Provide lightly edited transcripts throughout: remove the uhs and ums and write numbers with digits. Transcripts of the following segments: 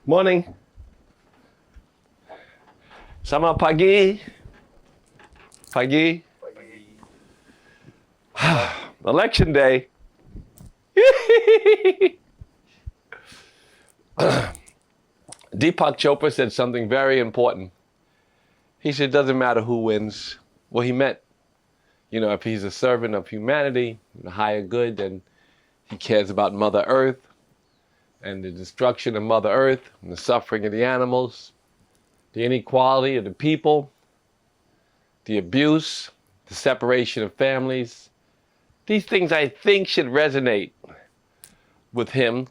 Morning. Selamat pagi. Pagi. Election day. Deepak Chopra said something very important. He said, it doesn't matter who wins. Well, he meant, if he's a servant of humanity, the higher good, then he cares about Mother Earth and the destruction of Mother Earth and the suffering of the animals, the inequality of the people, the abuse, the separation of families. These things I think should resonate with him.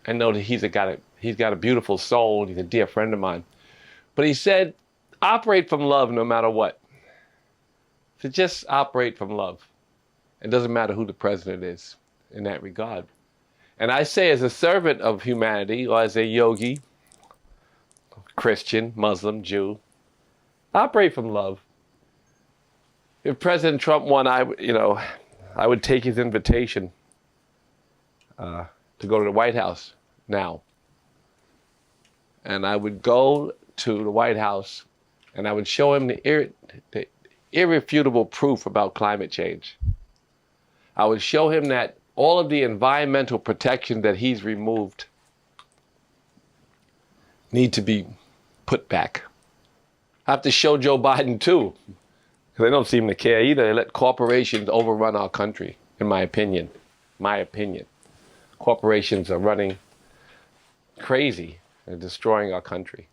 I know that he's got a beautiful soul. He's a dear friend of mine. But he said, operate from love no matter what. So just operate from love. It doesn't matter who the president is in that regard. And I say, as a servant of humanity, or as a yogi, Christian, Muslim, Jew, operate from love. If President Trump won, I would take his invitation to go to the White House now. And I would go to the White House and I would show him the irrefutable proof about climate change. I would show him that all of the environmental protection that he's removed need to be put back. I have to show Joe Biden too, because they don't seem to care either. They let corporations overrun our country, in my opinion. Corporations are running crazy and destroying our country.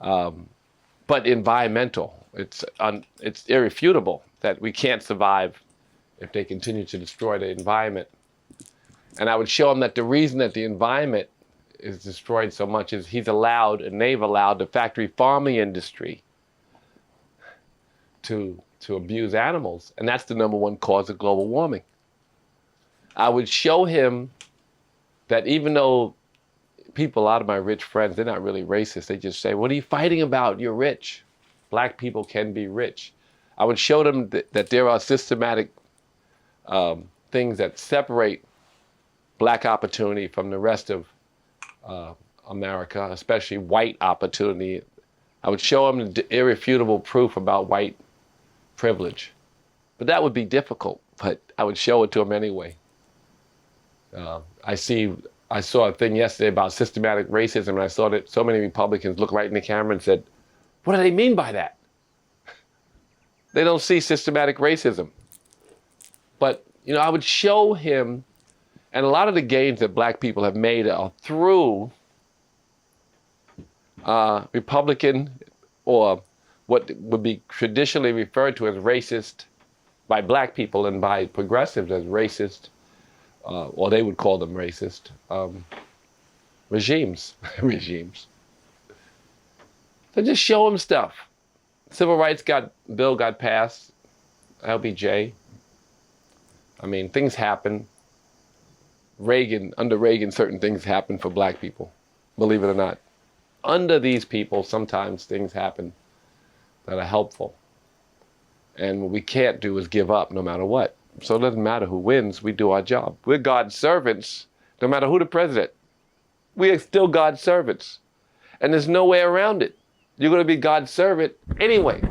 But environmental, it's irrefutable that we can't survive if they continue to destroy the environment. And I would show them that the reason that the environment is destroyed so much is they've allowed the factory farming industry to abuse animals. And that's the number one cause of global warming. I would show him that even though a lot of my rich friends, they're not really racist. They just say, what are you fighting about? You're rich. Black people can be rich. I would show them that there are systematic things that separate black opportunity from the rest of America, especially white opportunity. I would show them the irrefutable proof about white privilege. But that would be difficult, but I would show it to them anyway. I saw a thing yesterday about systematic racism, and I saw that so many Republicans looked right in the camera and said, what do they mean by that? They don't see systematic racism. But, I would show him, and a lot of the gains that black people have made are through Republican, or what would be traditionally referred to as racist by black people and by progressives as racist, or they would call them racist, regimes. So just show them stuff. Civil rights bill got passed, LBJ. I mean, things happen. Under Reagan, certain things happen for black people, believe it or not. Under these people, sometimes things happen that are helpful. And what we can't do is give up no matter what. So it doesn't matter who wins, we do our job. We're God's servants, no matter who the president. We are still God's servants. And there's no way around it. You're going to be God's servant anyway.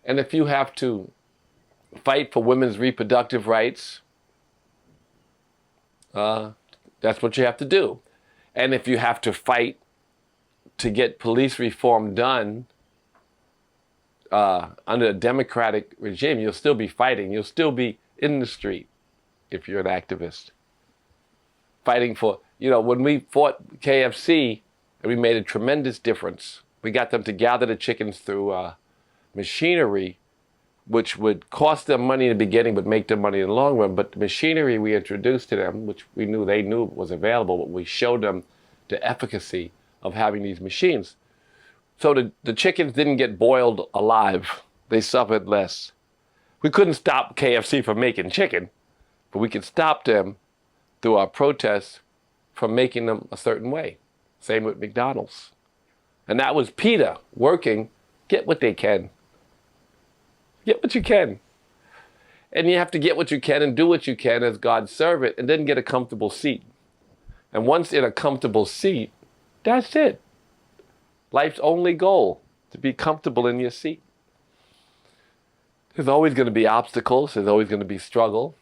And if you have to fight for women's reproductive rights, that's what you have to do. And if you have to fight to get police reform done under a democratic regime, you'll still be fighting. You'll still be in the street if you're an activist. Fighting for, when we fought KFC, and we made a tremendous difference. We got them to gather the chickens through machinery, which would cost them money in the beginning, but make them money in the long run. But the machinery we introduced to them, which they knew was available, but we showed them the efficacy of having these machines. So the chickens didn't get boiled alive. They suffered less. We couldn't stop KFC from making chicken, but we could stop them through our protests from making them a certain way. Same with McDonald's. And that was Peter working, get what they can. Get what you can. And you have to get what you can and do what you can as God's servant and then get a comfortable seat. And once in a comfortable seat, that's it. Life's only goal, to be comfortable in your seat. There's always going to be obstacles. There's always going to be struggle.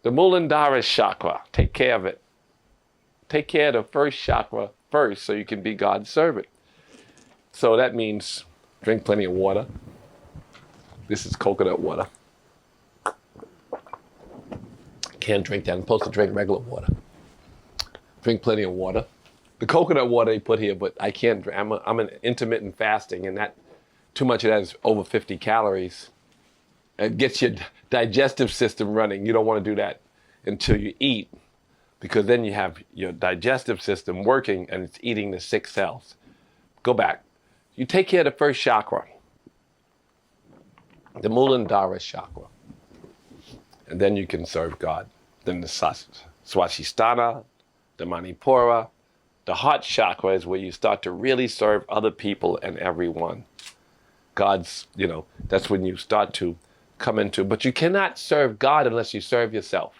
The Muladhara chakra, take care of it. Take care of the first chakra first so you can be God's servant. So that means drink plenty of water. This is coconut water. Can't drink that. I'm supposed to drink regular water. Drink plenty of water. The coconut water they put here, but I can't drink. I'm an intermittent fasting, and that too much of that is over 50 calories. It gets your digestive system running. You don't want to do that until you eat, because then you have your digestive system working and it's eating the sick cells. Go back. You take care of the first chakra, the Muladhara chakra, and then you can serve God. Then the Swasthana, the Manipura, the heart chakra is where you start to really serve other people and everyone. God's, that's when you start to come into, but you cannot serve God unless you serve yourself.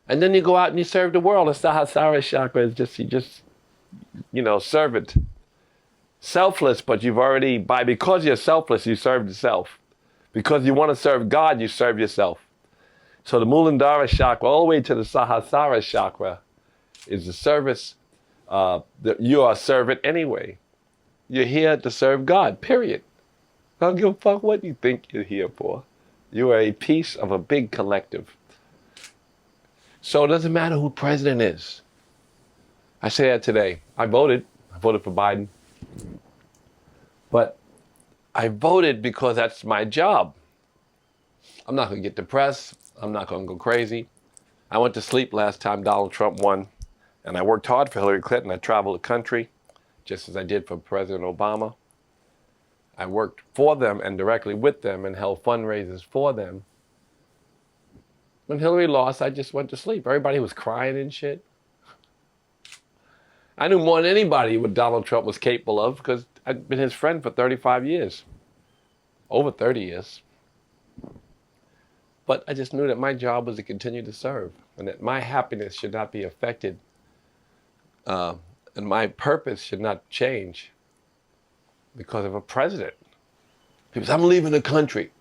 And then you go out and you serve the world. The Sahasrara chakra is just servant. Selfless, but because you're selfless, you serve yourself. Because you want to serve God, you serve yourself. So the Muladhara chakra, all the way to the Sahasrara chakra, is the service. You are a servant anyway. You're here to serve God, period. I don't give a fuck what you think you're here for. You are a piece of a big collective. So it doesn't matter who president is. I say that today. I voted for Biden. But I voted because that's my job. I'm not going to get depressed. I'm not going to go crazy. I went to sleep last time Donald Trump won, and I worked hard for Hillary Clinton. I traveled the country, just as I did for President Obama. I worked for them and directly with them and held fundraisers for them. When Hillary lost, I just went to sleep. Everybody was crying and shit. I knew more than anybody what Donald Trump was capable of because I'd been his friend for 35 years. Over 30 years. But I just knew that my job was to continue to serve and that my happiness should not be affected and my purpose should not change because of a president. People say, I'm leaving the country.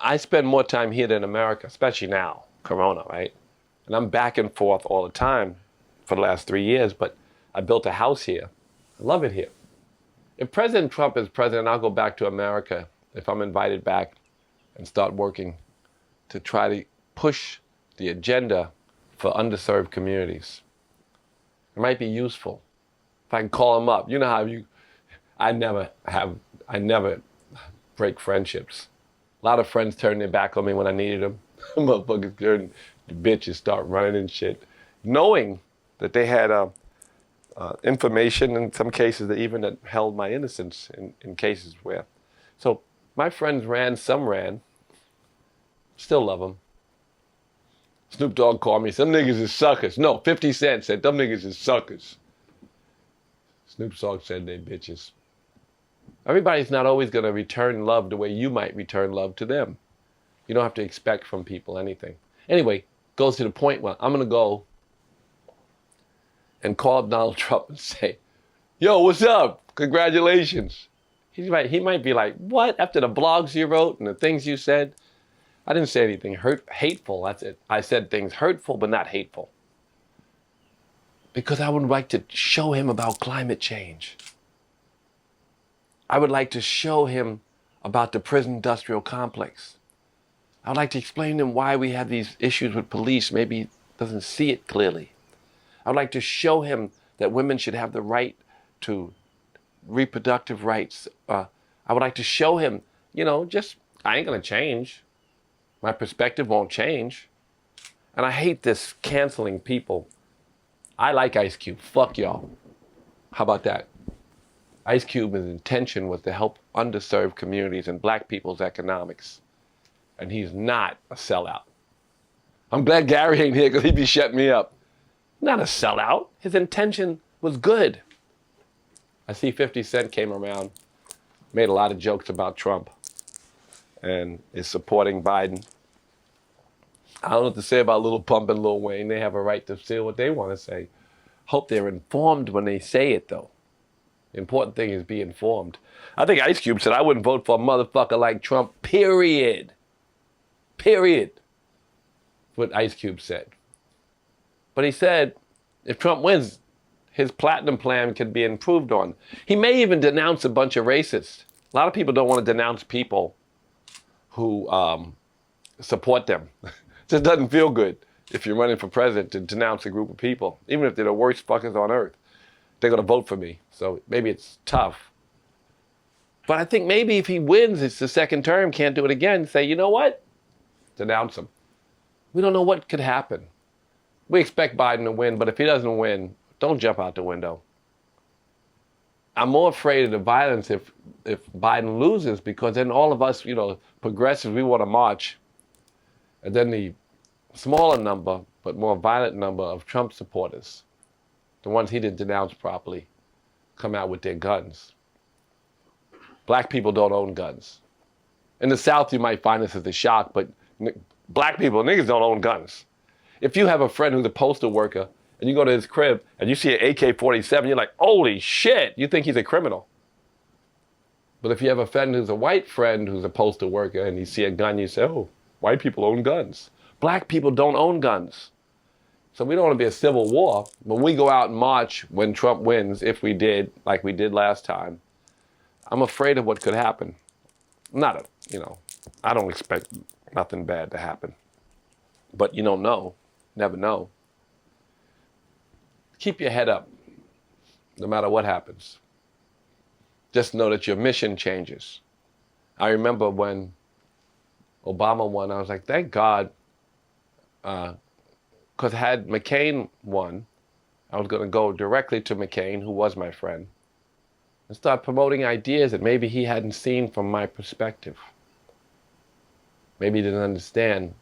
I spend more time here than America, especially now, Corona, right? And I'm back and forth all the time for the last 3 years, but I built a house here. I love it here. If President Trump is president, I'll go back to America if I'm invited back and start working to try to push the agenda for underserved communities. It might be useful. If I can call them up. You know how I never break friendships. A lot of friends turned their back on me when I needed them. Motherfuckers turned the bitches start running and shit. Knowing that they had information in some cases that held my innocence in cases where. So my friends ran, some ran. Still love them. Snoop Dogg called me, some niggas is suckers. No, 50 Cent said, them niggas is suckers. Snoop Dogg said they bitches. Everybody's not always going to return love the way you might return love to them. You don't have to expect from people anything. Anyway, goes to the point where I'm going to go and call up Donald Trump and say, yo, what's up? Congratulations. He might be like, what? After the blogs you wrote and the things you said? I didn't say anything hateful. That's it. I said things hurtful, but not hateful. Because I would like to show him about climate change. I would like to show him about the prison industrial complex. I'd like to explain to him why we have these issues with police. Maybe he doesn't see it clearly. I'd like to show him that women should have the right to reproductive rights. I would like to show him, I ain't gonna change. My perspective won't change. And I hate this canceling people. I like Ice Cube. Fuck y'all. How about that? Ice Cube's intention was to help underserved communities and black people's economics. And he's not a sellout. I'm glad Gary ain't here because he'd be shutting me up. Not a sellout. His intention was good. I see 50 Cent came around, made a lot of jokes about Trump and is supporting Biden. I don't know what to say about Lil Pump and Lil Wayne. They have a right to say what they want to say. Hope they're informed when they say it, though. The important thing is be informed. I think Ice Cube said, I wouldn't vote for a motherfucker like Trump, period. Period. What Ice Cube said. But he said, if Trump wins, his platinum plan could be improved on. He may even denounce a bunch of racists. A lot of people don't want to denounce people who support them. It just doesn't feel good if you're running for president to denounce a group of people, even if they're the worst fuckers on earth. They're going to vote for me. So maybe it's tough. But I think maybe if he wins, it's the second term, can't do it again, say, you know what? Denounce him. We don't know what could happen. We expect Biden to win, but if he doesn't win, don't jump out the window. I'm more afraid of the violence if Biden loses, because then all of us, progressives, we want to march. And then the smaller number, but more violent number of Trump supporters, the ones he didn't denounce properly, come out with their guns. Black people don't own guns. In the South, you might find this as a shock, but black people, niggas don't own guns. If you have a friend who's a postal worker and you go to his crib and you see an AK-47, you're like, holy shit, you think he's a criminal. But if you have a friend who's a white friend who's a postal worker and you see a gun, you say, oh, white people own guns. Black people don't own guns. So we don't want to be a civil war. When we go out and march when Trump wins, if we did, like we did last time, I'm afraid of what could happen. I don't expect nothing bad to happen. But you don't know. Never know. Keep your head up, no matter what happens. Just know that your mission changes. I remember when Obama won, I was like, thank God, because had McCain won, I was going to go directly to McCain, who was my friend, and start promoting ideas that maybe he hadn't seen from my perspective. Maybe he didn't understand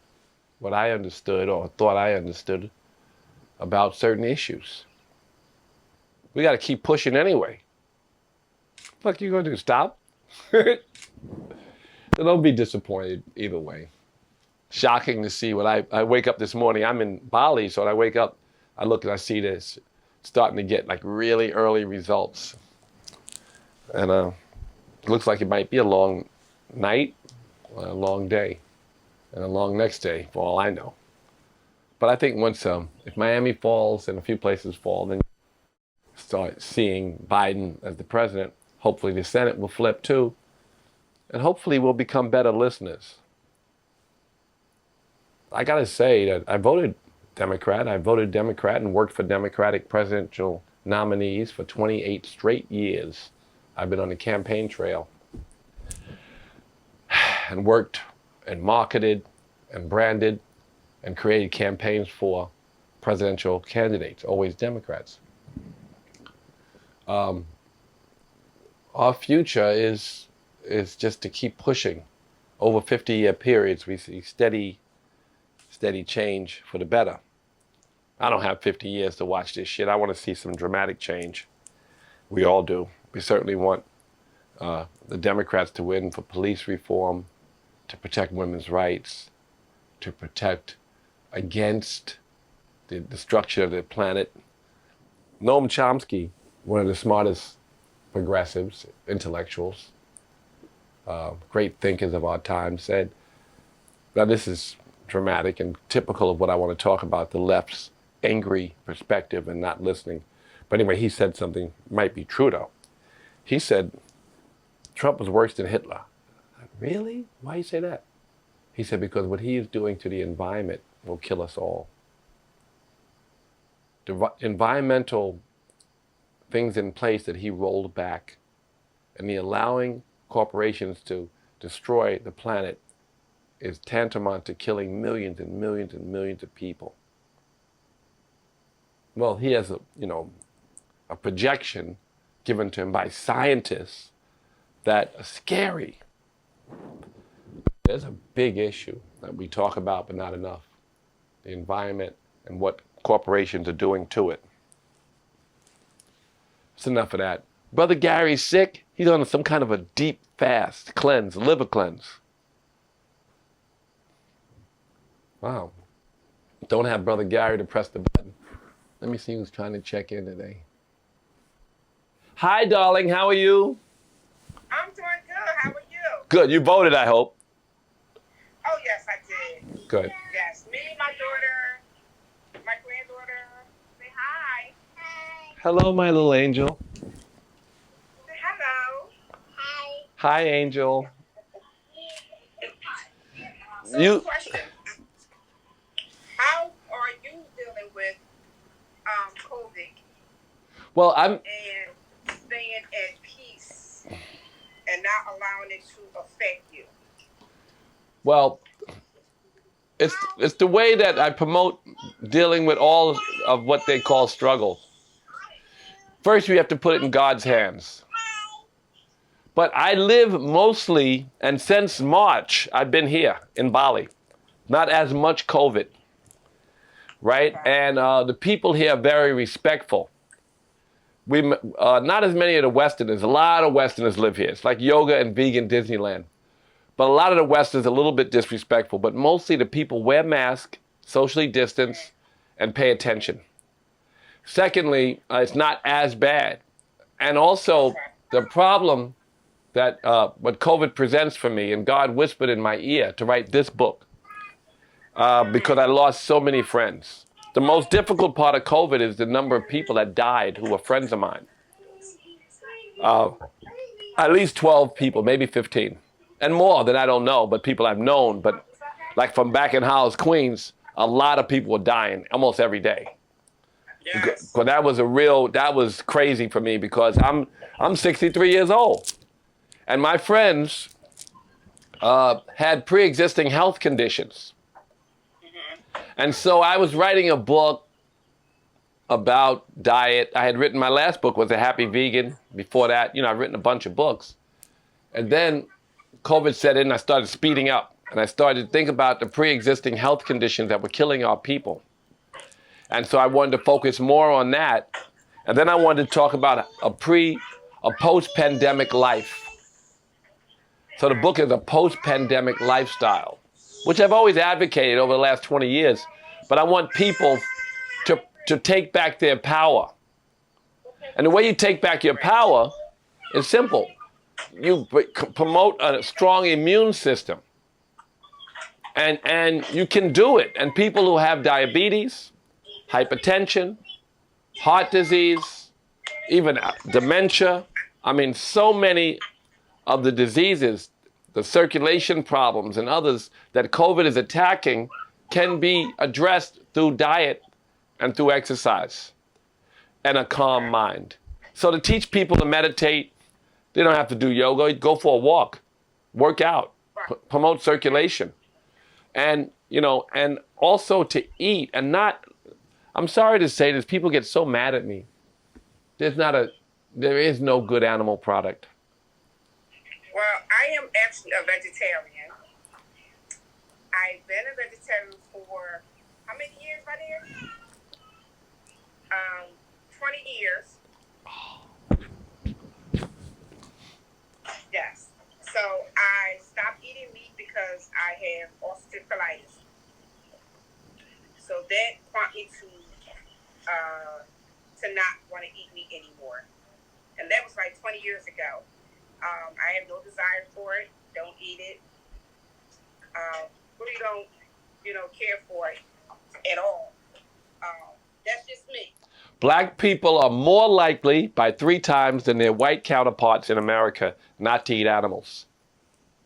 what I understood or thought I understood about certain issues. We got to keep pushing anyway. What you gonna do, stop? So don't be disappointed either way. Shocking to see what I wake up this morning, I'm in Bali, so when I wake up, I look and I see this starting to get like really early results. And it looks like it might be a long night, a long day, and a long next day, for all I know. But I think once, if Miami falls and a few places fall, then start seeing Biden as the president. Hopefully the Senate will flip too. And hopefully we'll become better listeners. I gotta say that I voted Democrat. I voted Democrat and worked for Democratic presidential nominees for 28 straight years. I've been on the campaign trail and worked and marketed and branded and created campaigns for presidential candidates, always Democrats. Our future is just to keep pushing. Over 50-year periods, we see steady change for the better. I don't have 50 years to watch this shit. I want to see some dramatic change. We all do. We certainly want the Democrats to win for police reform, to protect women's rights, to protect against the destruction of the planet. Noam Chomsky, one of the smartest progressives, intellectuals, great thinkers of our time, said, now this is dramatic and typical of what I want to talk about, the left's angry perspective and not listening. But anyway, he said something, might be true though. He said, Trump was worse than Hitler. Really? Why do you say that? He said, because what he is doing to the environment will kill us all. The environmental things in place that he rolled back and the allowing corporations to destroy the planet is tantamount to killing millions and millions and millions of people. Well, he has a projection given to him by scientists that are scary. There's a big issue that we talk about, but not enough. the environment, and what corporations are doing to it. It's enough of that. Brother Gary's sick. He's on some kind of a deep fast, cleanse, liver cleanse. Wow. Don't have Brother Gary to press the button. Let me see who's trying to check in today. Hi, darling. How are you? I'm doing good. How are you? Good. You voted, I hope. Oh, yes, I did. Good. Yes. Me, my daughter, my granddaughter. Say hi. Hi. Hello, my little angel. Say hello. Hi. Hi, angel. So, question. How are you dealing with COVID Well, and staying at peace and not allowing it to affect you? Well, it's the way that I promote dealing with all of what they call struggle. First, we have to put it in God's hands. But I live mostly, and since March, I've been here in Bali. Not as much COVID, right? And the people here are very respectful. We not as many of the Westerners. A lot of Westerners live here. It's like yoga and vegan Disneyland. But a lot of the Westerners are a little bit disrespectful. But mostly the people wear masks, socially distance, and pay attention. Secondly, it's not as bad. And also, the problem that what COVID presents for me, and God whispered in my ear to write this book, because I lost so many friends. The most difficult part of COVID is the number of people that died who were friends of mine. At least 12 people, maybe 15. And more that I don't know, but people I've known. But like from back in Howells, Queens, a lot of people were dying almost every day. Yes. Because that was crazy for me because I'm 63 years old. And my friends had pre-existing health conditions. And so I was writing a book about diet. I had written, my last book was A Happy Vegan. Before that, I've written a bunch of books. And then COVID set in, I started speeding up. And I started to think about the pre-existing health conditions that were killing our people. And so I wanted to focus more on that. And then I wanted to talk about a post-pandemic life. So the book is a post-pandemic lifestyle, which I've always advocated over the last 20 years. But I want people to take back their power. And the way you take back your power is simple. You promote a strong immune system. And you can do it. And people who have diabetes, hypertension, heart disease, even dementia, so many of the diseases, the circulation problems and others that COVID is attacking can be addressed through diet and through exercise and a calm mind. So to teach people to meditate, they don't have to do yoga, go for a walk, work out, promote circulation. And, and also to eat and not, I'm sorry to say this, people get so mad at me. There is no good animal product. Well, I am actually a vegetarian. I've been a vegetarian for how many years, my dear? 20 years. Yes. So I stopped eating meat because I have ulcerative colitis. So that prompted me to not want to eat meat anymore. And that was like 20 years ago. I have no desire for it. Don't eat it. Really don't, care for it at all. That's just me. Black people are more likely by 3 times than their white counterparts in America not to eat animals.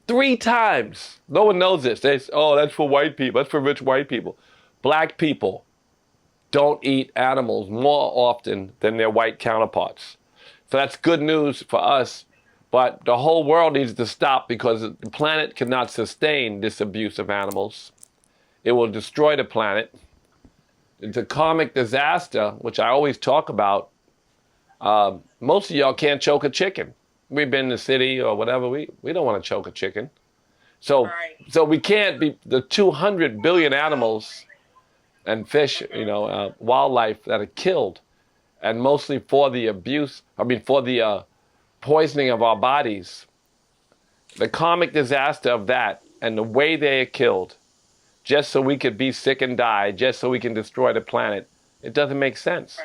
3 times. No one knows this. They say, oh, that's for white people. That's for rich white people. Black people don't eat animals more often than their white counterparts. So that's good news for us. But the whole world needs to stop because the planet cannot sustain this abuse of animals. It will destroy the planet. It's a karmic disaster, which I always talk about. Most of y'all can't choke a chicken. We've been in the city or whatever. We don't want to choke a chicken. So we can't be the 200 billion animals and fish, wildlife that are killed, and mostly for the for the poisoning of our bodies. The karmic disaster of that and the way they are killed, just so we could be sick and die, just so we can destroy the planet, it doesn't make sense.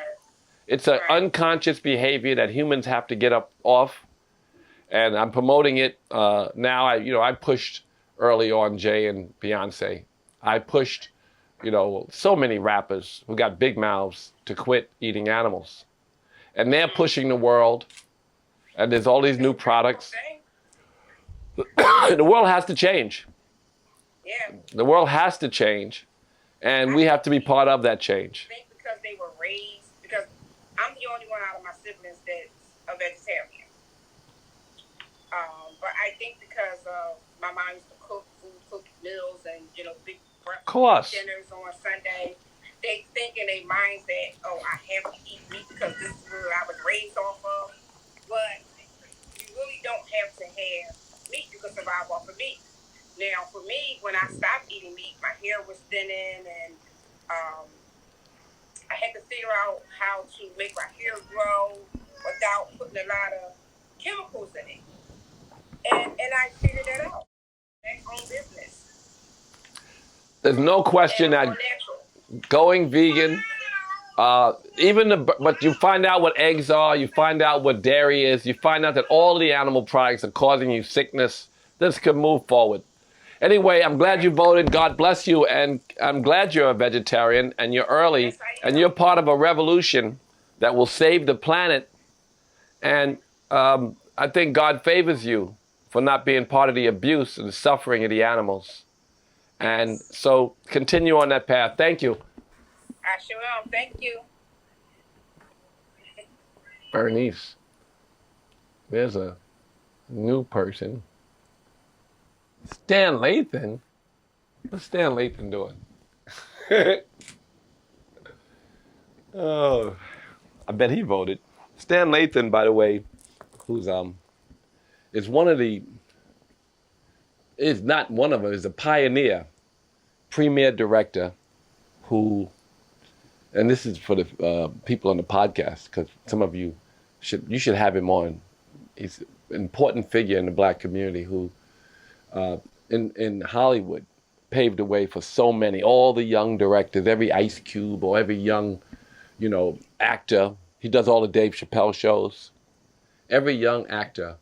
It's an unconscious behavior that humans have to get up off, and I'm promoting it now. I pushed early on Jay and Beyonce. I pushed, so many rappers who got big mouths to quit eating animals, and they're pushing the world. And there's all these new products. The world has to change. Yeah. The world has to change, and we have to be part of that change. I think because they were raised, because I'm the only one out of my siblings that's a vegetarian. But I think because my mom used to cook meals and big breakfast dinners on Sunday, they think in their minds that I have to eat meat because this is where I was raised off of. But you really don't have to have meat. You can survive off of meat. Now, for me, when I stopped eating meat, my hair was thinning, and I had to figure out how to make my hair grow without putting a lot of chemicals in it. And I figured that out. That's own business. There's no question that going vegan, but you find out what eggs are, you find out what dairy is, you find out that all the animal products are causing you sickness. This could move forward. Anyway, I'm glad you voted. God bless you. And I'm glad you're a vegetarian and you're early and you're part of a revolution that will save the planet. And I think God favors you for not being part of the abuse and the suffering of the animals. And so continue on that path. Thank you. I sure am. Thank you. Bernice. There's a new person. Stan Lathan? What's Stan Lathan doing? Oh, I bet he voted. Stan Lathan, by the way, who's is one of the, is not one of them, is a pioneer, premier director who, and this is for the people on the podcast, because some of you should have him on. He's an important figure in the black community who, in Hollywood, paved the way for so many, all the young directors, every Ice Cube or every young, actor. He does all the Dave Chappelle shows. Every young actor,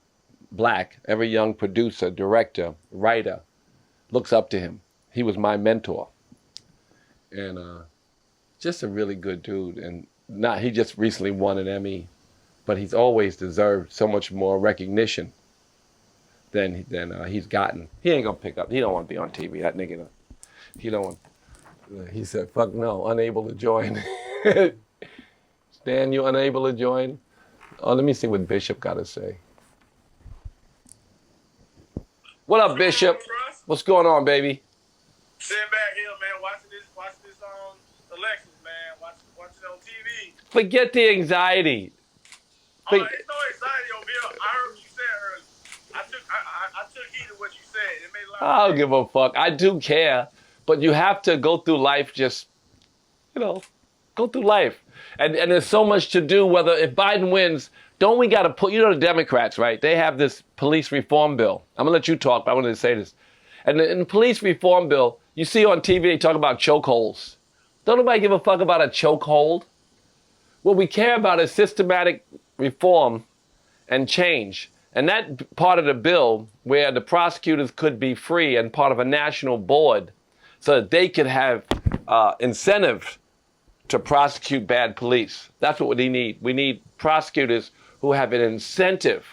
black, every young producer, director, writer, looks up to him. He was my mentor. And just a really good dude. And he just recently won an Emmy, but he's always deserved so much more recognition than he's gotten. He ain't gonna pick up. He don't want to be on TV. That nigga, he don't want. He said, "Fuck no, unable to join." Stan, you unable to join? Oh, let me see what Bishop got to say. What up, Bishop? What's going on, baby? Sitting back here, man, watching this elections, man, watching it on TV. Forget the anxiety. There's no anxiety over here. I heard what you said earlier. I took heed of what you said. It made a lot of sense. I don't give a fuck. I do care, but you have to go through life just, go through life. And there's so much to do, if Biden wins, don't we got to put, the Democrats, right? They have this police reform bill. I'm going to let you talk, but I wanted to say this. And in the police reform bill, you see on TV, they talk about chokeholds. Don't nobody give a fuck about a chokehold. What we care about is systematic reform and change. And that part of the bill where the prosecutors could be free and part of a national board so that they could have incentive to prosecute bad police. That's what we need. We need prosecutors who have an incentive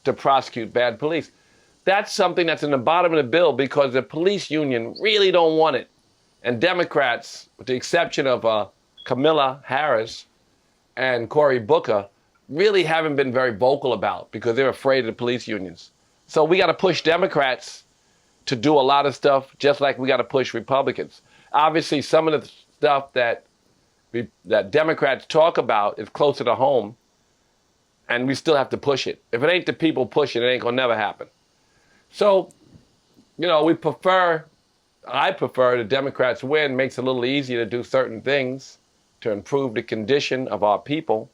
to prosecute bad police. That's something that's in the bottom of the bill because the police union really don't want it. And Democrats, with the exception of Kamala Harris and Cory Booker, really haven't been very vocal about because they're afraid of the police unions. So we got to push Democrats to do a lot of stuff, just like we got to push Republicans. Obviously, some of the stuff that Democrats talk about is closer to home, and we still have to push it. If it ain't the people pushing it, ain't gonna never happen. So, we prefer I prefer the Democrats win. Makes it a little easier to do certain things to improve the condition of our people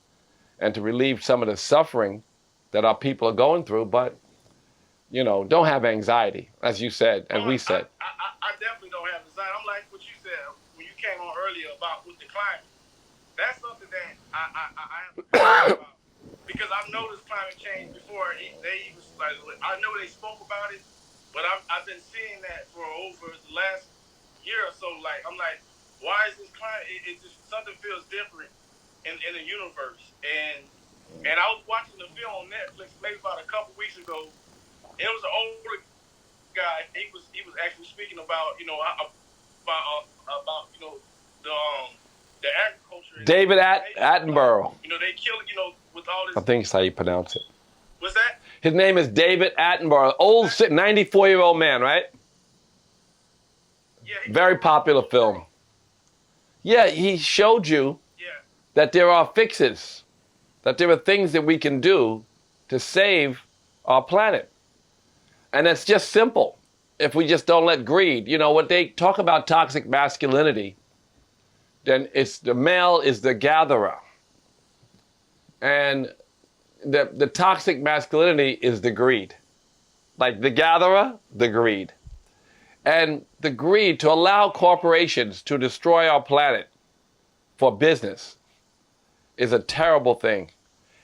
and to relieve some of the suffering that our people are going through. But, you know, don't have anxiety, as you said and we said. I definitely don't have anxiety. I'm like what you said when you came on earlier about with the climate. That's something that I have to talk about because I've noticed climate change before. They even like, I know they spoke about it, but I've been seeing that for over the last year or so. Like I'm like, why is this climate? It just something feels different in the universe. And I was watching the film on Netflix maybe about a couple weeks ago. It was an older guy. He was actually speaking about about you know the agriculture. David Attenborough. You know, they kill it, you know, with all this. I think that's how you pronounce it. What's that? His name is David Attenborough. Old 94-year-old man, right? Yeah. Very popular film. Yeah, he showed you that there are fixes, that there are things that we can do to save our planet. And it's just simple if we just don't let greed. You know, when they talk about toxic masculinity, then it's the male is the gatherer. And the toxic masculinity is the greed. Like the gatherer, the greed. And the greed to allow corporations to destroy our planet for business is a terrible thing.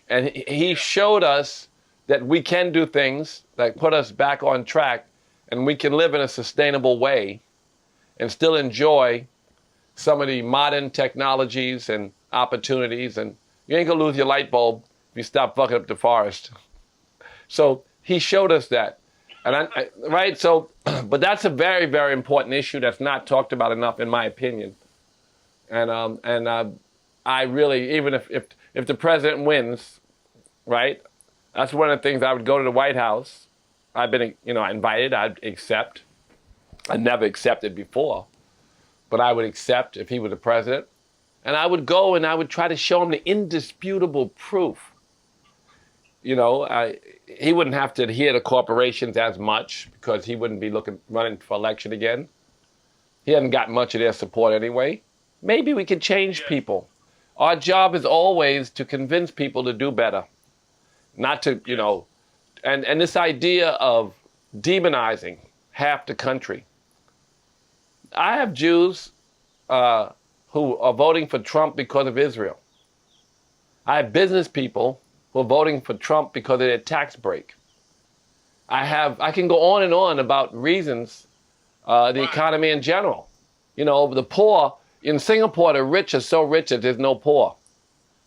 And he showed us that we can do things that put us back on track and we can live in a sustainable way and still enjoy some of the modern technologies and opportunities, and you ain't gonna lose your light bulb if you stop fucking up the forest. So he showed us that, and right. So, but that's a very, very important issue that's not talked about enough, in my opinion. And I really, even if the president wins, right, that's one of the things I would go to the White House. I've been, invited. I'd accept. I never accepted before. But I would accept if he were the president. And I would go and I would try to show him the indisputable proof. He wouldn't have to adhere to corporations as much because he wouldn't be running for election again. He hasn't got much of their support anyway. Maybe we could change people. Our job is always to convince people to do better. Not to, and this idea of demonizing half the country. I have Jews who are voting for Trump because of Israel. I have business people who are voting for Trump because of their tax break. I can go on and on about reasons, the economy in general. The poor in Singapore, the rich are so rich that there's no poor.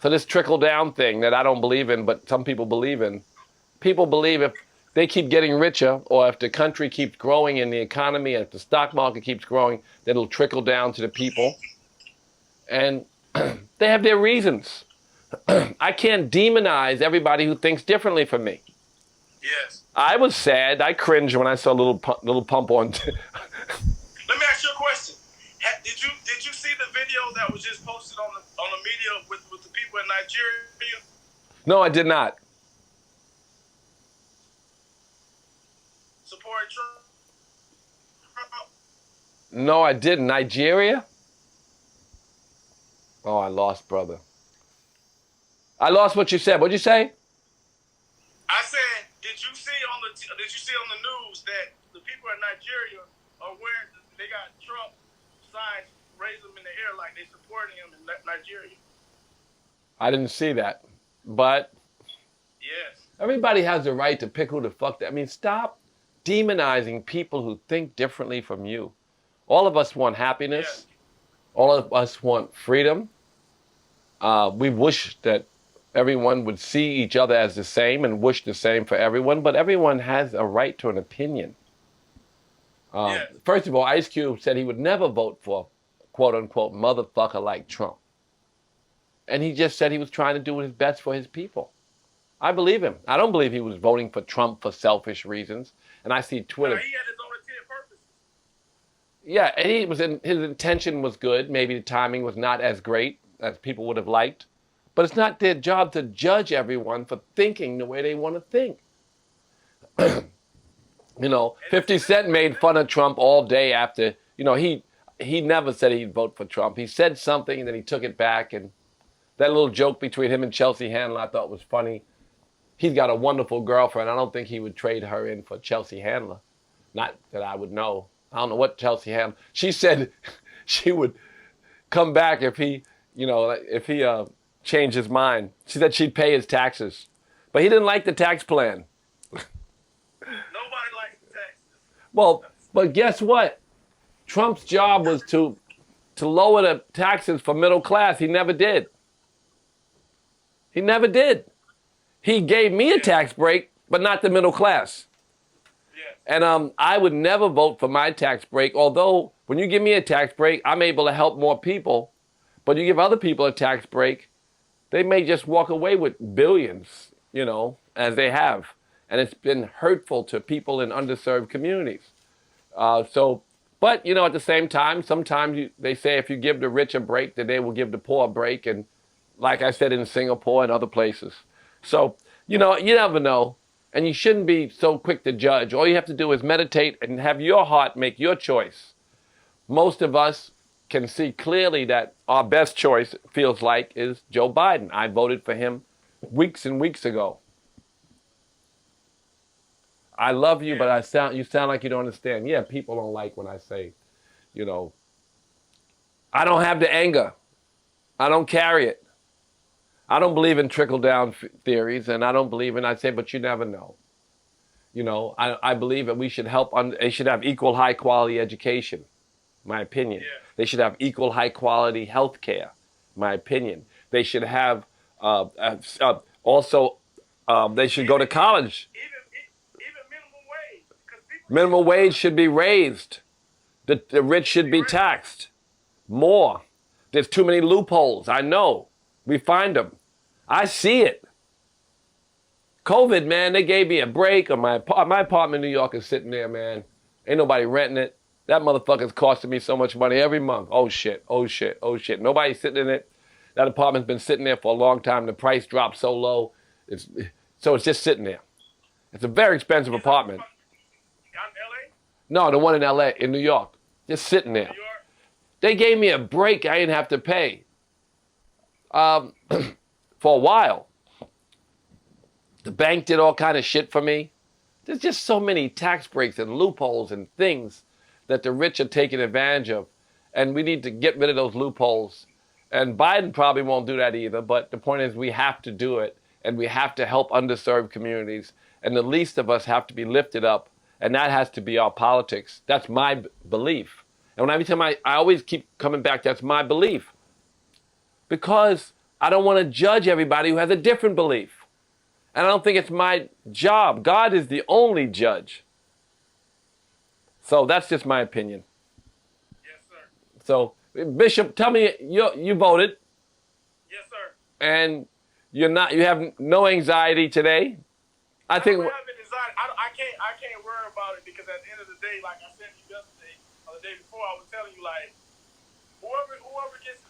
So this trickle down thing that I don't believe in, but some people believe in. People believe if they keep getting richer, or if the country keeps growing in the economy, and if the stock market keeps growing, then it'll trickle down to the people. And they have their reasons. I can't demonize everybody who thinks differently from me. Yes. I was sad. I cringed when I saw Little Pump on. Let me ask you a question. Did you see the video that was just posted on the media with the people in Nigeria? No, I did not. Supporting Trump? No, I didn't. Nigeria? Oh, I lost, brother. I lost what you said. What'd you say? I said, did you see on the news that the people in Nigeria are wearing? They got Trump signs, raise them in the air like they supporting him in Nigeria. I didn't see that, but yes, everybody has the right to pick who the fuck. I mean, stop demonizing people who think differently from you. All of us want happiness. Yes. All of us want freedom. We wish that everyone would see each other as the same and wish the same for everyone, but everyone has a right to an opinion. Yes. First of all, Ice Cube said he would never vote for quote-unquote motherfucker like Trump. And he just said he was trying to do his best for his people. I believe him. I don't believe he was voting for Trump for selfish reasons. And I see Twitter. No, he had his own intended purposes. Yeah, and his intention was good. Maybe the timing was not as great as people would have liked. But it's not their job to judge everyone for thinking the way they want to think. 50 Cent made fun of Trump all day after, he never said he'd vote for Trump. He said something and then he took it back. And that little joke between him and Chelsea Handler I thought was funny. He's got a wonderful girlfriend. I don't think he would trade her in for Chelsea Handler. Not that I would know. I don't know what Chelsea Handler. She said she would come back if he changed his mind. She said she'd pay his taxes. But he didn't like the tax plan. Nobody likes the taxes. Well, but guess what? Trump's job was to lower the taxes for middle class. He never did. He never did. He gave me a tax break, but not the middle class. Yeah. And I would never vote for my tax break, although when you give me a tax break, I'm able to help more people. But you give other people a tax break, they may just walk away with billions, as they have. And it's been hurtful to people in underserved communities. But, at the same time, sometimes they say if you give the rich a break, then they will give the poor a break. And like I said, in Singapore and other places. So, you never know. And you shouldn't be so quick to judge. All you have to do is meditate and have your heart make your choice. Most of us can see clearly that our best choice, feels like, is Joe Biden. I voted for him weeks and weeks ago. I love you, but you sound like you don't understand. Yeah, people don't like when I say, I don't have the anger. I don't carry it. I don't believe in trickle-down theories, and I don't believe in, but you never know. I believe that we should they should have equal high-quality education, my opinion. Yeah. They should have equal high-quality health care, my opinion. They should have, they should go to college. Even minimum wage. Minimum wage should be raised. The rich should be taxed more. There's too many loopholes. I know. We find them. I see it. COVID, man, they gave me a break. My apartment in New York is sitting there, man. Ain't nobody renting it. That motherfucker's costing me so much money every month. Oh, shit. Nobody's sitting in it. That apartment's been sitting there for a long time. The price dropped so low. It's just sitting there. It's a very expensive apartment. LA? No, the one in LA, in New York. Just sitting there. New York? They gave me a break. I didn't have to pay. For a while. The bank did all kind of shit for me. There's just so many tax breaks and loopholes and things that the rich are taking advantage of. And we need to get rid of those loopholes. And Biden probably won't do that either. But the point is we have to do it. And we have to help underserved communities. And the least of us have to be lifted up. And that has to be our politics. That's my belief. And every time I always keep coming back, that's my belief. Because I don't want to judge everybody who has a different belief. And I don't think it's my job. God is the only judge. So that's just my opinion. Yes, sir. So, Bishop, tell me, you voted. Yes, sir. And you have no anxiety today? I think. I don't have anxiety. I can't worry about it because at the end of the day, like I said to you yesterday, or the day before, I was telling you, like, whoever gets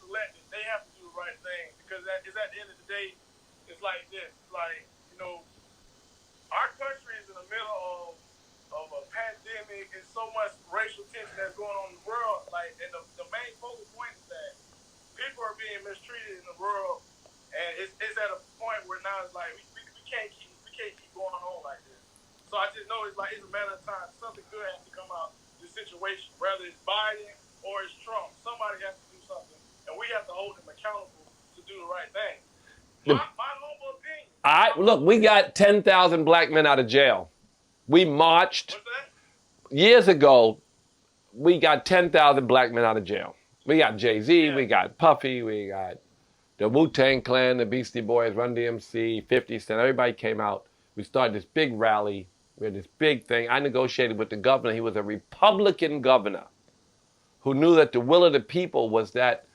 elected, they have to do the right thing because at the end of the day, it's like this. Like, our country is in the middle of a pandemic and so much racial tension that's going on in the world. Like, and the main focal point is that people are being mistreated in the world, and it's at a point where now it's like we can't keep going on like this. So I just know it's a matter of time. Something good has to come out of this situation, whether it's Biden or it's Trump. Somebody has to do something, and we have to hold them accountable to do the right thing. My humble opinion. Look, we got 10,000 black men out of jail. We marched. What's that? Years ago, we got 10,000 black men out of jail. We got Jay-Z, we got Puffy, we got the Wu-Tang Clan, the Beastie Boys, Run DMC, 50 Cent. Everybody came out. We started this big rally. We had this big thing. I negotiated with the governor. He was a Republican governor who knew that the will of the people was that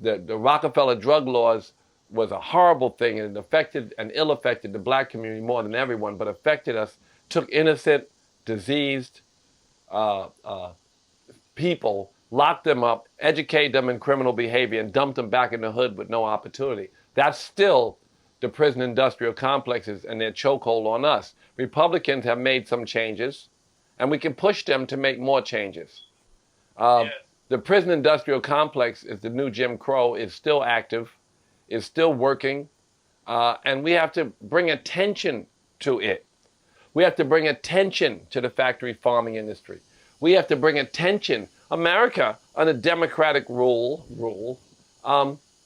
the Rockefeller drug laws was a horrible thing, and it affected and ill-affected the black community more than everyone, but affected us, took innocent, diseased people, locked them up, educated them in criminal behavior, and dumped them back in the hood with no opportunity. That's still the prison industrial complexes and their chokehold on us. Republicans have made some changes, and we can push them to make more changes. Yes. The prison industrial complex is the new Jim Crow, is still active, is still working, and we have to bring attention to it. We have to bring attention to the factory farming industry. We have to bring attention. America, under democratic rule,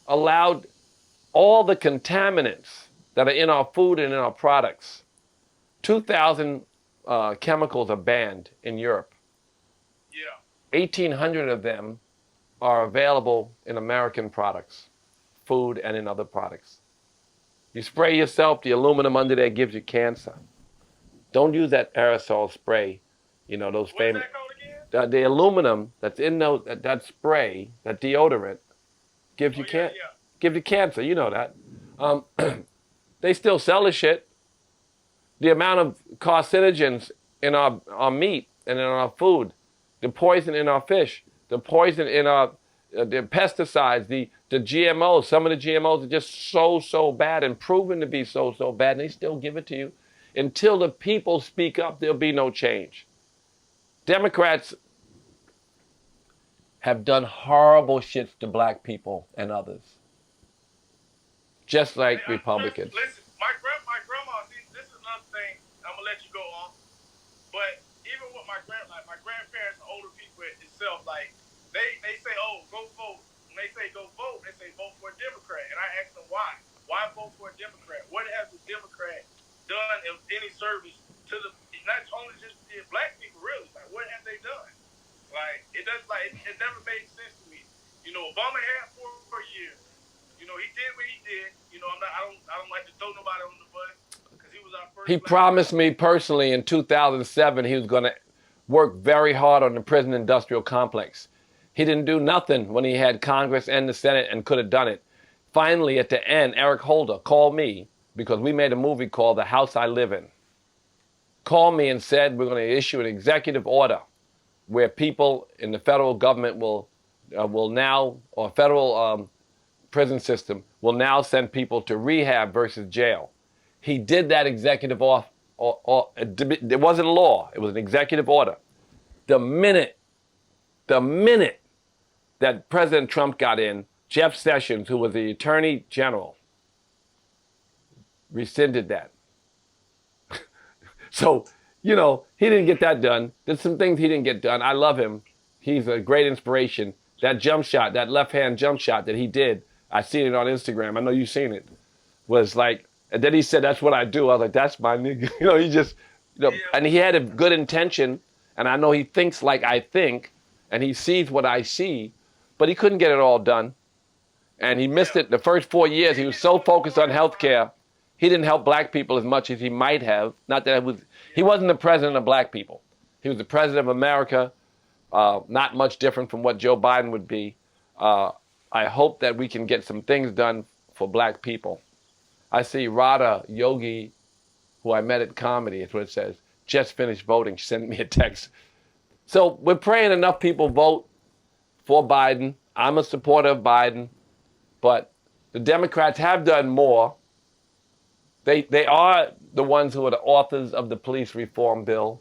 allowed all the contaminants that are in our food and in our products. 2,000 chemicals are banned in Europe. Yeah. 1,800 of them are available in American products, food and in other products. You spray yourself, the aluminum under there gives you cancer. Don't use that aerosol spray, you know, those famous. What's that called again? The aluminum that's in that spray, that deodorant, gives you gives you cancer. You know that. They still sell the shit. The amount of carcinogens in our meat and in our food, the poison in our fish, the poison in our the pesticides, the GMOs. Some of the GMOs are just so bad and proven to be so bad, and they still give it to you. Until the people speak up, there'll be no change. Democrats have done horrible shits to black people and others, just like Republicans. Listen, my grandma, see, this is another thing, I'm going to let you go on, but even with my grandparents and older people itself, like, they say, oh, go vote. When they say go vote, they say vote for a Democrat. And I ask them why. Why vote for a Democrat? What has the Democrat done of any service to the, not only just the black people, really? Like, what have they done? Like, it never made sense to me. You know, Obama had 4 years. You know, he did what he did. You know, I don't like to throw nobody on the bus because he was our first. He promised me personally in 2007 he was going to work very hard on the prison industrial complex. He didn't do nothing when he had Congress and the Senate and could have done it. Finally, at the end, Eric Holder called me because we made a movie called The House I Live In. Called me and said we're going to issue an executive order where people in the federal government will now, or federal prison system, will now send people to rehab versus jail. He did that executive order. It wasn't law. It was an executive order. The minute that President Trump got in, Jeff Sessions, who was the Attorney General, rescinded that. So, you know, he didn't get that done. There's some things he didn't get done. I love him. He's a great inspiration. That jump shot, that left-hand jump shot that he did, I seen it on Instagram. I know you've seen it. Was like, and then he said, that's what I do. I was like, that's my nigga. You know, he just, you know, and he had a good intention, and I know he thinks like I think, and he sees what I see, but he couldn't get it all done. And he missed it the first 4 years. He was so focused on healthcare, he didn't help black people as much as he might have. Not that he wasn't the president of black people. He was the president of America, not much different from what Joe Biden would be. I hope that we can get some things done for black people. I see Radha Yogi, who I met at comedy, is what it says, just finished voting. She sent me a text. So we're praying enough people vote for Biden. I'm a supporter of Biden, but the Democrats have done more. They are the ones who are the authors of the police reform bill.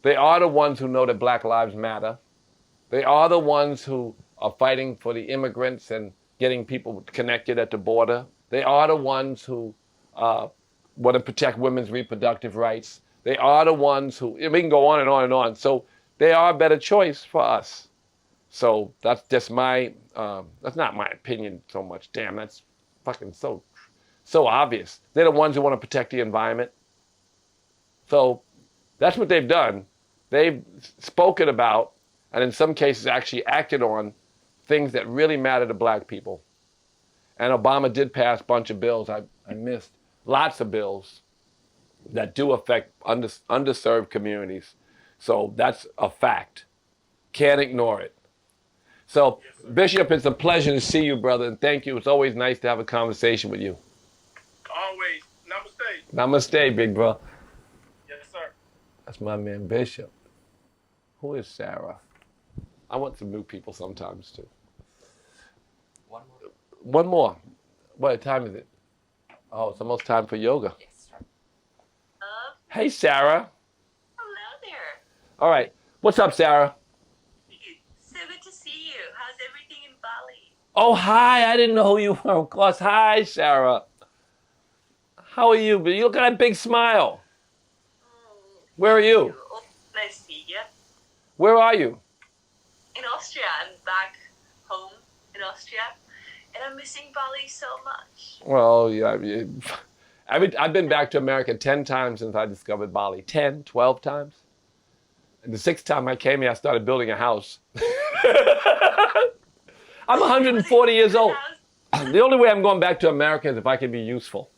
They are the ones who know that Black Lives Matter. They are the ones who are fighting for the immigrants and getting people connected at the border. They are the ones who want to protect women's reproductive rights. They are the ones who, we can go on and on and on. So they are a better choice for us. So that's just my, that's not my opinion so much. Damn, that's fucking so obvious. They're the ones who want to protect the environment. So that's what they've done. They've spoken about, and in some cases actually acted on, things that really matter to black people. And Obama did pass a bunch of bills. I missed lots of bills that do affect underserved communities. So that's a fact. Can't ignore it. So, Bishop, it's a pleasure to see you, brother, and thank you. It's always nice to have a conversation with you. Always. Namaste. Namaste, big bro. Yes, sir. That's my man, Bishop. Who is Sarah? I want some new people sometimes, too. One more. What time is it? Oh, it's almost time for yoga. Yes, sir. Hey, Sarah. Hello there. All right. What's up, Sarah? So good to see you. How's everything in Bali? Oh, hi. I didn't know who you were. Of course. Hi, Sarah. How are you? You look at that big smile. Where are you? Oh, nice to see you. Where are you? In Austria. I'm back home in Austria. And I'm missing Bali so much. Well, yeah. I've been back to America 10 times since I discovered Bali. 10, 12 times. And the 6th time I came here, I started building a house. I'm 140 years old. The only way I'm going back to America is if I can be useful.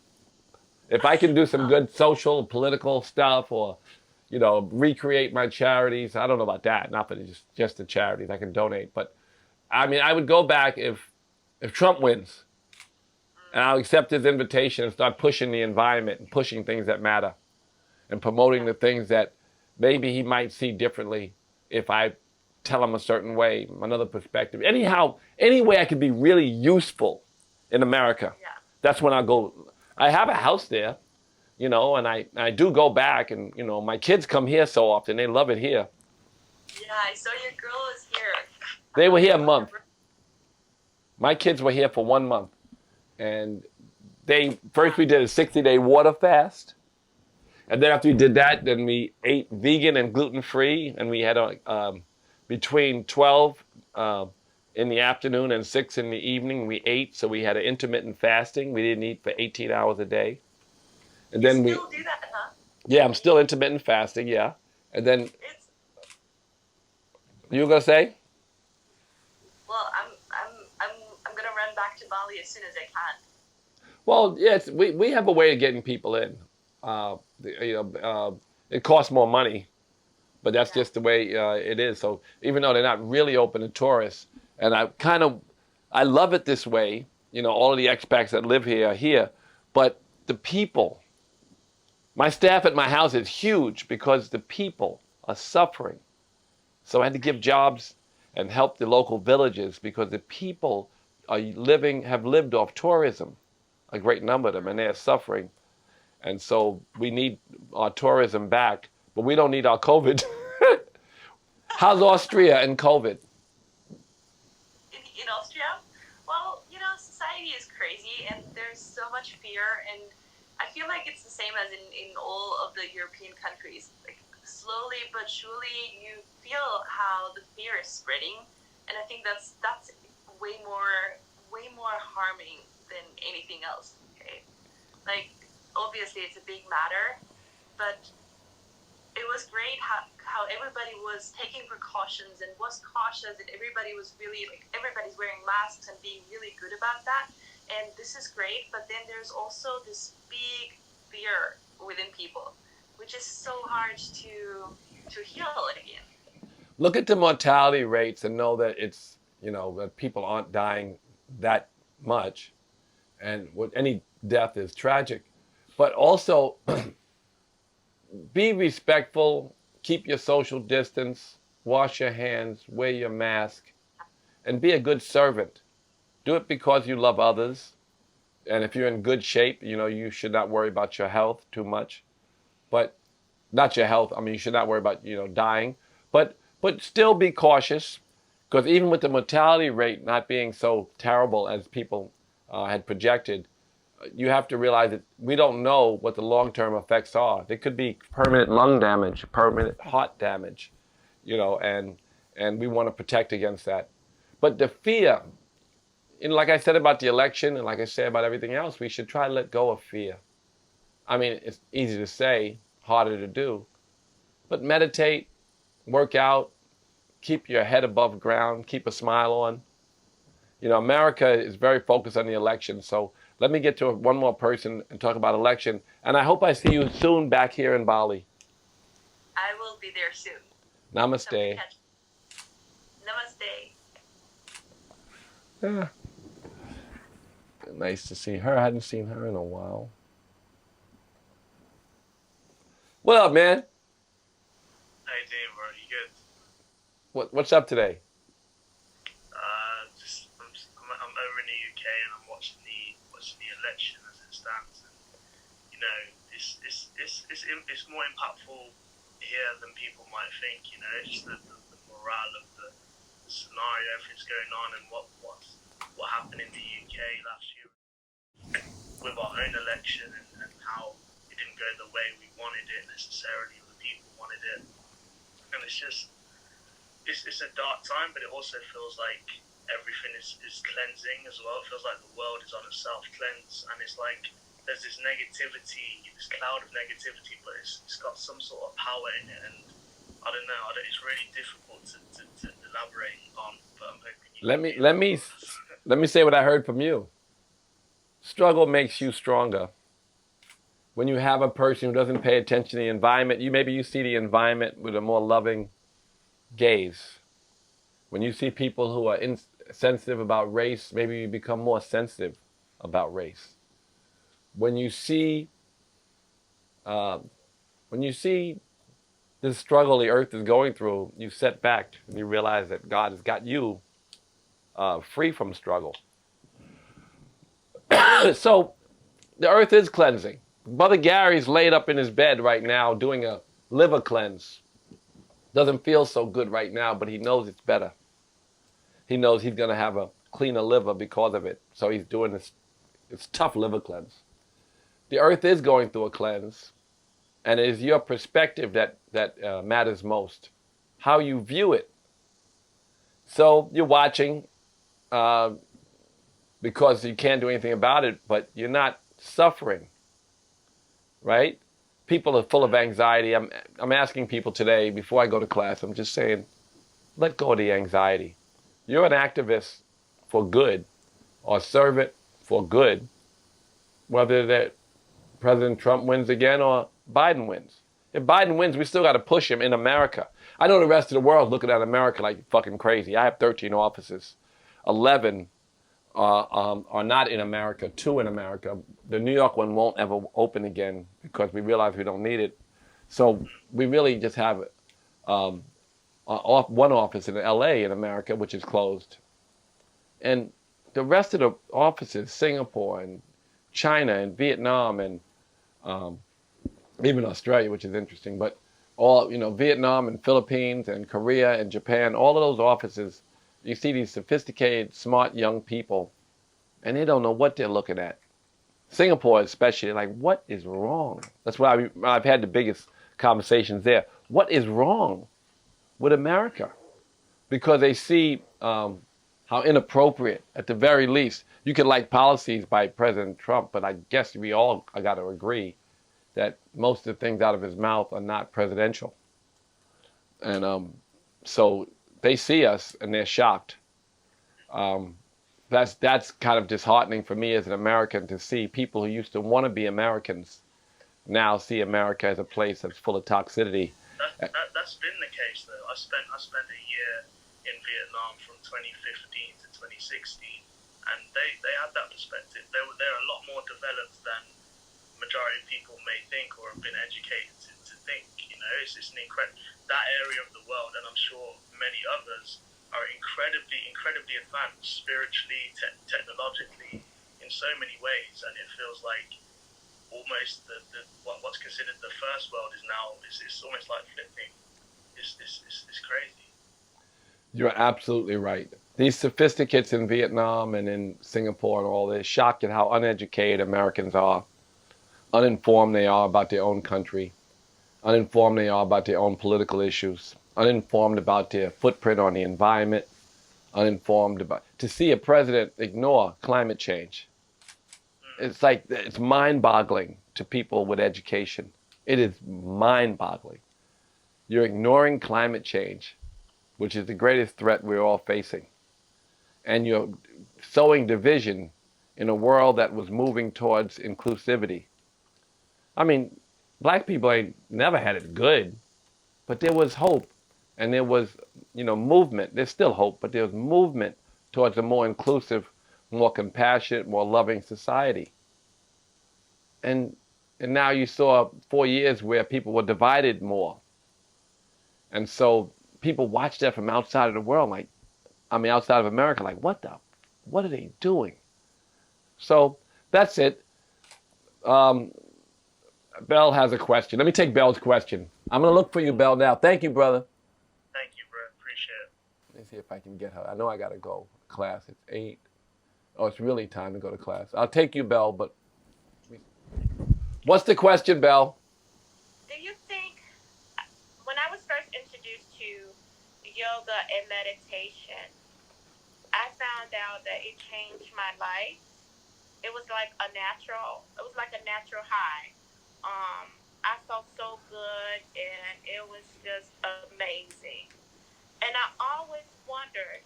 If I can do some good social, political stuff, or, recreate my charities. I don't know about that. Not for just the charities. I can donate. But, I mean, I would go back if Trump wins. And I'll accept his invitation and start pushing the environment and pushing things that matter. And promoting the things that maybe he might see differently if I tell him a certain way, another perspective. Anyhow, any way I could be really useful in America, that's when I'll go. I have a house there, and I do go back, and, my kids come here so often. They love it here. Yeah, I saw your girl was here. They were here a month. My kids were here for 1 month. And first we did a 60-day water fast. And then after we did that, then we ate vegan and gluten-free. And we had between 12 in the afternoon and 6 in the evening, we ate. So we had an intermittent fasting. We didn't eat for 18 hours a day. And you then still do that, huh? Yeah, I'm still intermittent fasting, yeah. And then, you were going to say? Well, I'm gonna run back to Bali as soon as I can. Well, yes, we have a way of getting people in. It costs more money, but that's just the way it is. So even though they're not really open to tourists, and I love it this way. All of the expats that live here are here, but the people. My staff at my house is huge because the people are suffering. So I had to give jobs and help the local villages because the people have lived off tourism, a great number of them, and they're suffering. And so we need our tourism back, but we don't need our COVID. How's Austria and COVID? In Austria? Well, society is crazy and there's so much fear, and I feel like it's the same as in all of the European countries. Like, slowly but surely you feel how the fear is spreading, and I think that's way more harming than anything else. Okay, like, obviously it's a big matter, but it was great how everybody was taking precautions and was cautious, and everybody was really, like, everybody's wearing masks and being really good about that, and this is great. But then there's also this big fear within people, which is so hard to heal again. Look at the mortality rates and know that it's, that people aren't dying that much, and any death is tragic. But also, be respectful, keep your social distance, wash your hands, wear your mask, and be a good servant. Do it because you love others. And if you're in good shape, you should not worry about your health too much. But not your health, you should not worry about, dying. But still be cautious, because even with the mortality rate not being so terrible as people had projected, you have to realize that we don't know what the long-term effects are. There could be permanent lung damage, permanent heart damage, and we want to protect against that. But the fear, like I said about the election, and like I said about everything else, we should try to let go of fear. It's easy to say, harder to do. But meditate, work out, keep your head above ground, keep a smile on. America is very focused on the election, so let me get to one more person and talk about election. And I hope I see you soon back here in Bali. I will be there soon. Namaste. Namaste. Yeah. Nice to see her. I hadn't seen her in a while. What up, man? How you doing, bro? You good? What's up today? I'm over in the UK and I'm watching the election as it stands. And, it's more impactful here than people might think. You know, it's the morale of the scenario, everything's going on, and what happened in the UK last year with our own election, and how it didn't go the way we wanted it necessarily, or the people wanted it. And it's just, it's a dark time, but it also feels like everything is cleansing as well. It feels like the world is on a self-cleanse, and it's like there's this negativity, this cloud of negativity, but it's got some sort of power in it, and I don't know, it's really difficult to elaborate on, but I'm hoping let me say what I heard from you. Struggle makes you stronger. When you have a person who doesn't pay attention to the environment, maybe you see the environment with a more loving gaze. When you see people who are insensitive about race, maybe you become more sensitive about race. When you see this struggle the earth is going through, you sit back and you realize that God has got you free from struggle. So the earth is cleansing. Brother Gary's laid up in his bed right now doing a liver cleanse. Doesn't feel so good right now, but he knows it's better. He knows he's going to have a cleaner liver because of it. So he's doing this tough liver cleanse. The earth is going through a cleanse, and it is your perspective that matters most. How you view it. So you're watching because you can't do anything about it, but you're not suffering, right? People are full of anxiety. I'm asking people today, before I go to class, I'm just saying, let go of the anxiety. You're an activist for good, or servant for good, whether that President Trump wins again or Biden wins. If Biden wins, we still got to push him in America. I know the rest of the world looking at America like fucking crazy. I have 13 offices. 11 are not in America, 2 in America. The New York one won't ever open again because we realize we don't need it. So we really just have one office in LA in America, which is closed. And the rest of the offices, Singapore and China and Vietnam and even Australia, which is interesting, but all, Vietnam and Philippines and Korea and Japan, all of those offices, you see these sophisticated, smart young people, and they don't know what they're looking at. Singapore especially, like, what is wrong? That's why I've had the biggest conversations there. What is wrong with America? Because they see how inappropriate, at the very least, you can like policies by President Trump, but I guess we all got to agree that most of the things out of his mouth are not presidential. And so they see us and they're shocked. That's kind of disheartening for me as an American to see people who used to want to be Americans now see America as a place that's full of toxicity. That's been the case, though. I spent a year in Vietnam from 2015 to 2016, and they had that perspective. They're a lot more developed than majority of people may think or have been educated to think. It's an that area of the world, and I'm sure many others, are incredibly advanced spiritually, technologically, in so many ways, and it feels like almost what's considered the first world is now it's almost like flipping. It's crazy. You're absolutely right. These sophisticates in Vietnam and in Singapore and all this, shocked at how uneducated Americans are, uninformed they are about their own country, uninformed they are about their own political issues, uninformed about their footprint on the environment, uninformed about... To see a president ignore climate change, it's mind-boggling to people with education. It is mind-boggling. You're ignoring climate change, which is the greatest threat we're all facing. And you're sowing division in a world that was moving towards inclusivity. I mean, black people ain't never had it good, but there was hope and there was, movement. There's still hope, but there was movement towards a more inclusive, more compassionate, more loving society. And now you saw 4 years where people were divided more. And so people watch that from outside of the world, outside of America, like, what are they doing? So that's it. Bell has a question. Let me take Bell's question. I'm going to look for you, Belle, now. Thank you, brother. Thank you, bro. Appreciate it. Let me see if I can get her. I know I got to go. Class, it's 8. Oh, it's really time to go to class. I'll take you, Belle, but... What's the question, Belle? Do you think, when I was first introduced to yoga and meditation, I found out that it changed my life. It was like a natural high. I felt so good, and it was just amazing. And I always wondered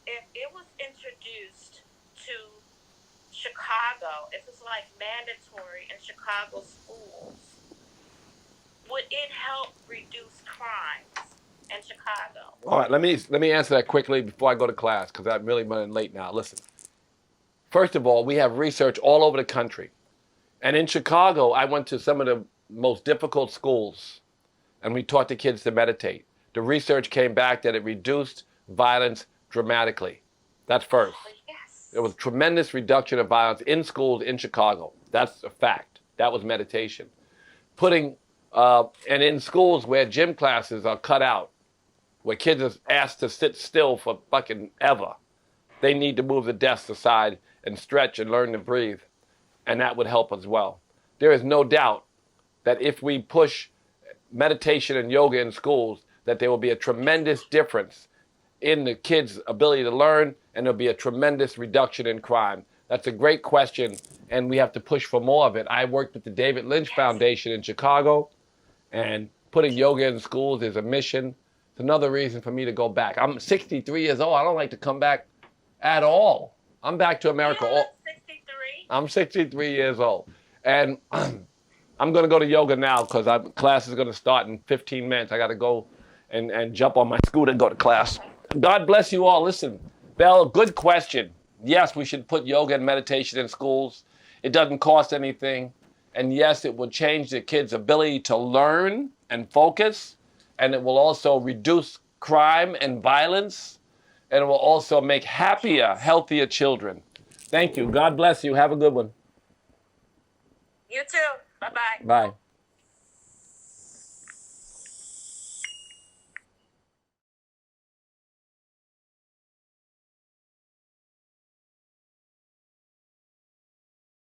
if it was introduced to Chicago, if it's like mandatory in Chicago schools, would it help reduce crimes in Chicago? All right, let me answer that quickly before I go to class, because I'm really running late now. Listen, first of all, we have research all over the country. And in Chicago, I went to some of the most difficult schools, and we taught the kids to meditate. The research came back that it reduced violence dramatically. That's first. Oh, yes. There was a tremendous reduction of violence in schools in Chicago. That's a fact. That was meditation. And in schools where gym classes are cut out, where kids are asked to sit still for fucking ever, they need to move the desks aside and stretch and learn to breathe. And that would help as well. There is no doubt that if we push meditation and yoga in schools, that there will be a tremendous difference in the kids' ability to learn, and there'll be a tremendous reduction in crime. That's a great question, and we have to push for more of it. I worked with the David Lynch Foundation in Chicago, and putting yoga in schools is a mission. It's another reason for me to go back. I'm 63 years old. I don't like to come back at all. I'm back to America. You look 63. I'm 63 years old. And I'm going to go to yoga now because class is going to start in 15 minutes. I got to go and jump on my scooter and go to class. God bless you all. Listen, Belle, good question. Yes, we should put yoga and meditation in schools. It doesn't cost anything. And yes, it will change the kids' ability to learn and focus. And it will also reduce crime and violence. And it will also make happier, healthier children. Thank you. God bless you. Have a good one. You too. Bye-bye. Bye.